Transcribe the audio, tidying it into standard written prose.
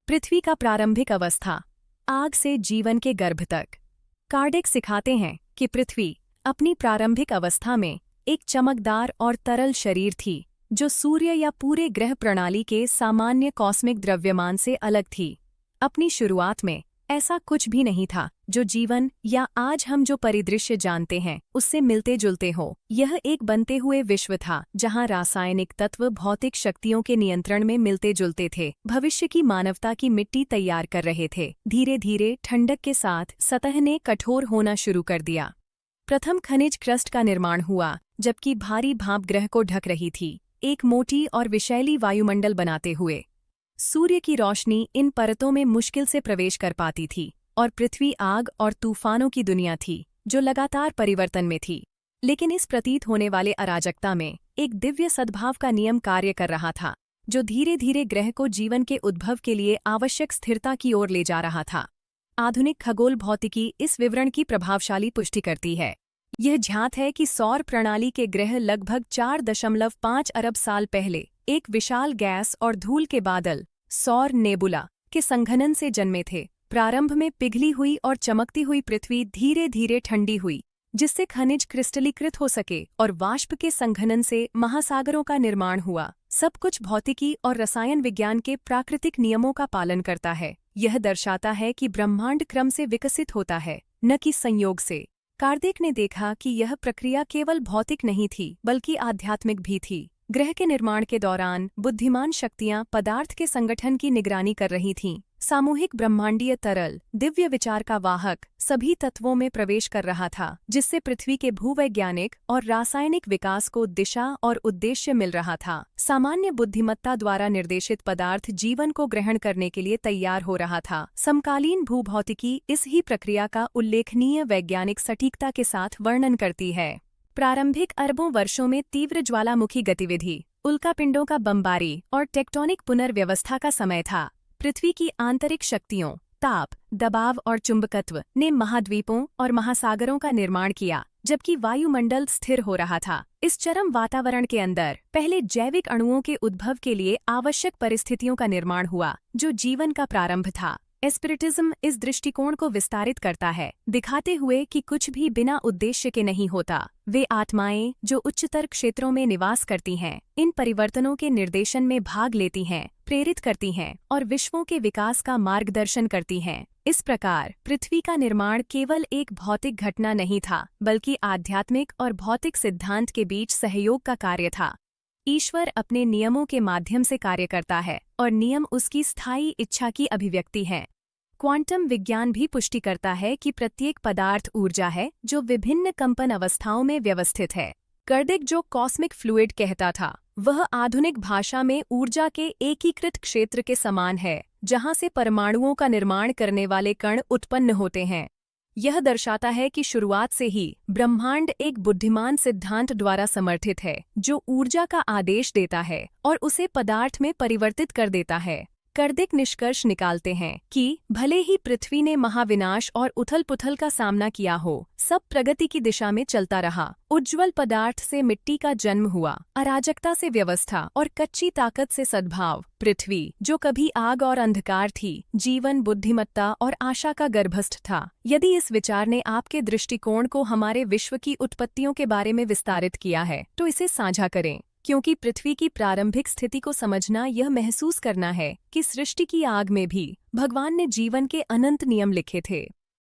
पृथ्वी का प्रारंभिक अवस्था, आग से जीवन के गर्भ तक। कार्डेक सिखाते हैं कि पृथ्वी अपनी प्रारंभिक अवस्था में एक चमकदार और तरल शरीर थी जो सूर्य या पूरे ग्रह प्रणाली के सामान्य कॉस्मिक द्रव्यमान से अलग थी। अपनी शुरुआत में ऐसा कुछ भी नहीं था जो जीवन या आज हम जो परिदृश्य जानते हैं उससे मिलते जुलते हो। यह एक बनते हुए विश्व था जहां रासायनिक तत्व भौतिक शक्तियों के नियंत्रण में मिलते जुलते थे। भविष्य की मानवता की मिट्टी तैयार कर रहे थे। धीरे धीरे ठंडक के साथ सतह ने कठोर होना शुरू कर दिया। प्रथम खनिज क्रस्ट का निर्माण हुआ जबकि भारी भाप ग्रह को ढक रही थी, एक मोटी और विषैली वायुमंडल बनाते हुए। सूर्य की रोशनी इन परतों में मुश्किल से प्रवेश कर पाती थी और पृथ्वी आग और तूफानों की दुनिया थी जो लगातार परिवर्तन में थी। लेकिन इस प्रतीत होने वाले अराजकता में एक दिव्य सद्भाव का नियम कार्य कर रहा था जो धीरे धीरे ग्रह को जीवन के उद्भव के लिए आवश्यक स्थिरता की ओर ले जा रहा था। आधुनिक खगोल भौतिकी इस विवरण की प्रभावशाली पुष्टि करती है। यह ज्ञात है कि सौर प्रणाली के ग्रह लगभग 4.5 अरब साल पहले एक विशाल गैस और धूल के बादल, सौर नेबुला, के संघनन से जन्मे थे। प्रारंभ में पिघली हुई और चमकती हुई पृथ्वी धीरे धीरे ठंडी हुई जिससे खनिज क्रिस्टलीकृत हो सके और वाष्प के संघनन से महासागरों का निर्माण हुआ। सब कुछ भौतिकी और रसायन विज्ञान के प्राकृतिक नियमों का पालन करता है। यह दर्शाता है कि ब्रह्मांड क्रम से विकसित होता है, न कि संयोग से। कार्डेक ने देखा कि यह प्रक्रिया केवल भौतिक नहीं थी बल्कि आध्यात्मिक भी थी। ग्रह के निर्माण के दौरान बुद्धिमान शक्तियां पदार्थ के संगठन की निगरानी कर रही थीं। सामूहिक ब्रह्मांडीय तरल, दिव्य विचार का वाहक सभी तत्वों में प्रवेश कर रहा था जिससे पृथ्वी के भूवैज्ञानिक और रासायनिक विकास को दिशा और उद्देश्य मिल रहा था। सामान्य बुद्धिमत्ता द्वारा निर्देशित पदार्थ जीवन को ग्रहण करने के लिए तैयार हो रहा था। समकालीन भूभौतिकी इस ही प्रक्रिया का उल्लेखनीय वैज्ञानिक सटीकता के साथ वर्णन करती है। प्रारंभिक अरबों वर्षों में तीव्र ज्वालामुखी गतिविधि, उल्कापिंडों का बमबारी और टेक्टोनिक पुनर्व्यवस्था का समय था। पृथ्वी की आंतरिक शक्तियों, ताप, दबाव और चुंबकत्व ने महाद्वीपों और महासागरों का निर्माण किया जबकि वायुमंडल स्थिर हो रहा था। इस चरम वातावरण के अंदर पहले जैविक अणुओं के उद्भव के लिए आवश्यक परिस्थितियों का निर्माण हुआ जो जीवन का प्रारंभ था। एस्पिरिटिज्म इस दृष्टिकोण को विस्तारित करता है, दिखाते हुए कि कुछ भी बिना उद्देश्य के नहीं होता। वे आत्माएं जो उच्चतर क्षेत्रों में निवास करती हैं, इन परिवर्तनों के निर्देशन में भाग लेती हैं, प्रेरित करती हैं और विश्वों के विकास का मार्गदर्शन करती हैं। इस प्रकार पृथ्वी का निर्माण केवल एक भौतिक घटना नहीं था बल्कि आध्यात्मिक और भौतिक सिद्धांत के बीच सहयोग का कार्य था। ईश्वर अपने नियमों के माध्यम से कार्य करता है और नियम उसकी स्थायी इच्छा की अभिव्यक्ति है। क्वांटम विज्ञान भी पुष्टि करता है कि प्रत्येक पदार्थ ऊर्जा है जो विभिन्न कंपन अवस्थाओं में व्यवस्थित है। कार्डेक जो कॉस्मिक फ्लूइड कहता था वह आधुनिक भाषा में ऊर्जा के एकीकृत क्षेत्र के समान है जहां से परमाणुओं का निर्माण करने वाले कण उत्पन्न होते हैं। यह दर्शाता है कि शुरुआत से ही ब्रह्मांड एक बुद्धिमान सिद्धांत द्वारा समर्थित है जो ऊर्जा का आदेश देता है और उसे पदार्थ में परिवर्तित कर देता है। कार्डेक निष्कर्ष निकालते हैं कि भले ही पृथ्वी ने महाविनाश और उथल-पुथल का सामना किया हो, सब प्रगति की दिशा में चलता रहा। उज्ज्वल पदार्थ से मिट्टी का जन्म हुआ, अराजकता से व्यवस्था और कच्ची ताकत से सद्भाव। पृथ्वी जो कभी आग और अंधकार थी, जीवन, बुद्धिमत्ता और आशा का गर्भस्थ था। यदि इस विचार ने आपके दृष्टिकोण को हमारे विश्व की उत्पत्तियों के बारे में विस्तारित किया है तो इसे साझा करें, क्योंकि पृथ्वी की प्रारंभिक स्थिति को समझना यह महसूस करना है कि सृष्टि की आग में भी भगवान ने जीवन के अनंत नियम लिखे थे।